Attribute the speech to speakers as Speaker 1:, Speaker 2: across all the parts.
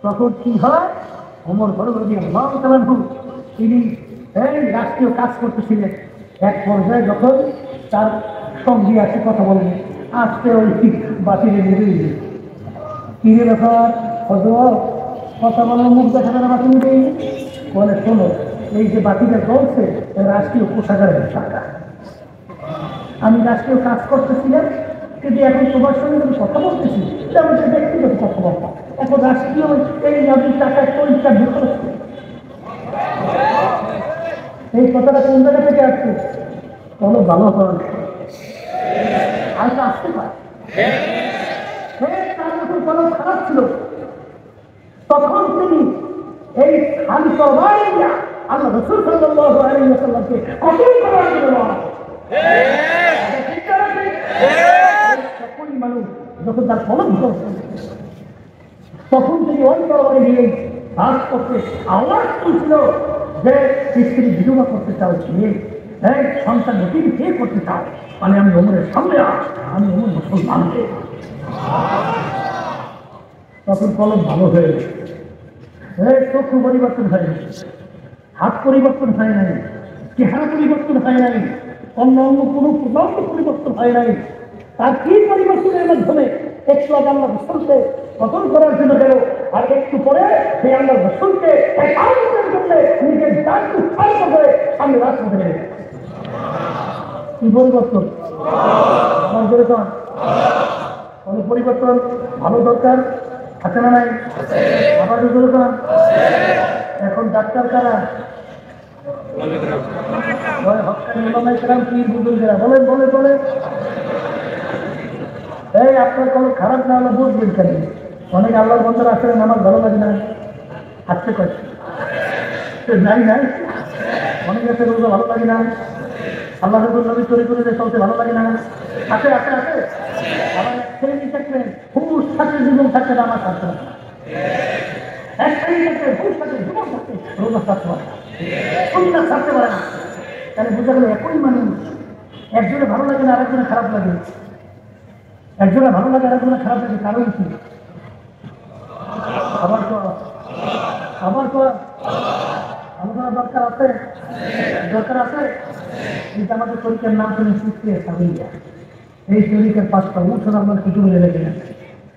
Speaker 1: তখন কি হয়, ওমর বড় তিনি রাষ্ট্রীয় কাজ করতেছিলেন। এক পর্যায়ে যখন তার সঙ্গী আছে কথা বলবে, আজকে ওই বাতিলে নেবে কিনে ব্যাপার কথা বলার মুখ দেখা যারা বাতিল নেই বলে, শোনো এই যে বাতিলে চলছে রাষ্ট্রীয় কোষাগারের টাকা, আমি রাষ্ট্রীয় কাজ করতেছিলাম, কিন্তু এখন তোমার সঙ্গে আমি কথা বলতেছি আমাদের ব্যক্তিগত কথাবার্তা, এখন রাষ্ট্রীয় এই আমি টাকার পরিষ্কার বিখরচ। এই কথাটা কোন জায়গা থেকে আসছে? কোনো ভালো হয় হয়তো আসতে পারে, তার মতো কোনো খারাপ ছিল, তখন তিনি এই খালি তরবারি দিয়া আল্লাহ রাসূল সাল্লাল্লাহু আলাইহি ওয়াসাল্লামকে কতল করার জন্য মানুষ যখন তার ফলন তখন তিনি ওই তরবারি নিয়ে কাজ করতে আওয়াজ তুলছিল যে স্ত্রী বিধবা করতে চাও, ছেলে সন্তান নতুন কে করতে চাও, মানে আমি ওমরের সামনে আমি ওমর মুসলমানকে। তখন কলম ভালো হয়ে গেছে, চক্ষু পরিবর্তন হয় নাই, হাত পরিবর্তন হয় নাই, চেহারা পরিবর্তন হয় নাই, অন্য অন্য কোনো প্রবন্ধ পরিবর্তন হয় নাই। তার কি পরিবর্তনের মাধ্যমে একটু আগে আল্লাহ রাসূলকে কতল করার জন্য গেল, আর একটু পরে সেই আল্লাহ রাসূলকে নিজের দায়িত্ব উৎসর্গ করে সামনে রাজপথে গেলেন। কি পরিবর্তন? কোনো পরিবর্তন ভালো দরকার আছে না নাই? আবার দরকার। এখন ডাক্তার কারা? বলেন বলে বলে এই আপনার কোনো খারাপ না হলে বুঝবেন কেন? অনেক আল্লাহর বন্ধুরা আসলে আমার ভালো লাগে না, আসতে কয়েছে নাই নাই, অনেক আছে রোজা ভালো লাগে না, আল্লাহ নবী তৈরি করে চলতে ভালো লাগে না, আছে আছে আছে। আমার এক শ্রেণী থাকবেন হুশ থাকে, জীবন থাকবে না, আমার থাকতে পারে না। এক শ্রেণী থাকবে হুশ থাকে, জীবন থাকবে, রোজা থাকতে পারে না, সুন্নাত থাকতে পারে না। তাহলে বোঝা গেল একই মানুষ, একজনে ভালো লাগে না আরেকজনে খারাপ লাগে, একজনে ভালো লাগে আরেকজনে খারাপ লাগে, কারণ কি? আবার তো আলোচনা দরকার আছে, দরকার আছে। কিন্তু আমাদের তরিকার নাম শুনে শিখতে সাবিয়া, এই তরিকার 5টা উৎসব আমরা কিছু বলে রেখে নেন।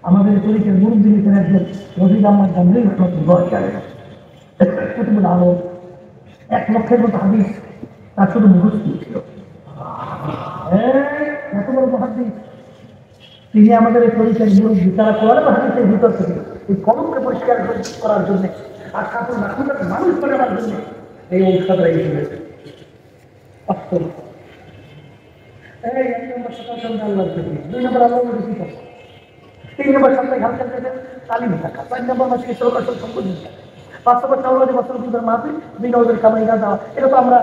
Speaker 1: আমাদের তরিকার মুরব্বী লিখেন একজন রশিদ আহমদ গান্ধী কুতুবুল আলম, 1 লক্ষের মতো হাদিস তার শুধু মুখস্থ ছিল। এত বড় মুহাদ্দিস, তিনি আমাদের এই তরিকার মুরব্বী। তারা কোরআন হাদিসের ভিতর থেকে এই কলমকে পরিষ্কার করার জন্য আর কাপড় নাকুটাকে মানুষ করে দেওয়ার জন্য এই ঔষধরা এসেছে। 1 নম্বর সকাল সন্ধ্যা আল্লাহ, 2 নম্বর আল্লাহ বেশি কথা, 3 নম্বর সপ্তাহে হালকা দেবেন তালিম থাকা, 4 নম্বর মাসে সরকার সম্পদ দিতে, 5 নম্বর 4 বছর মাহফিল, 2 নম্বর কামাই না দেওয়া। এটা তো আমরা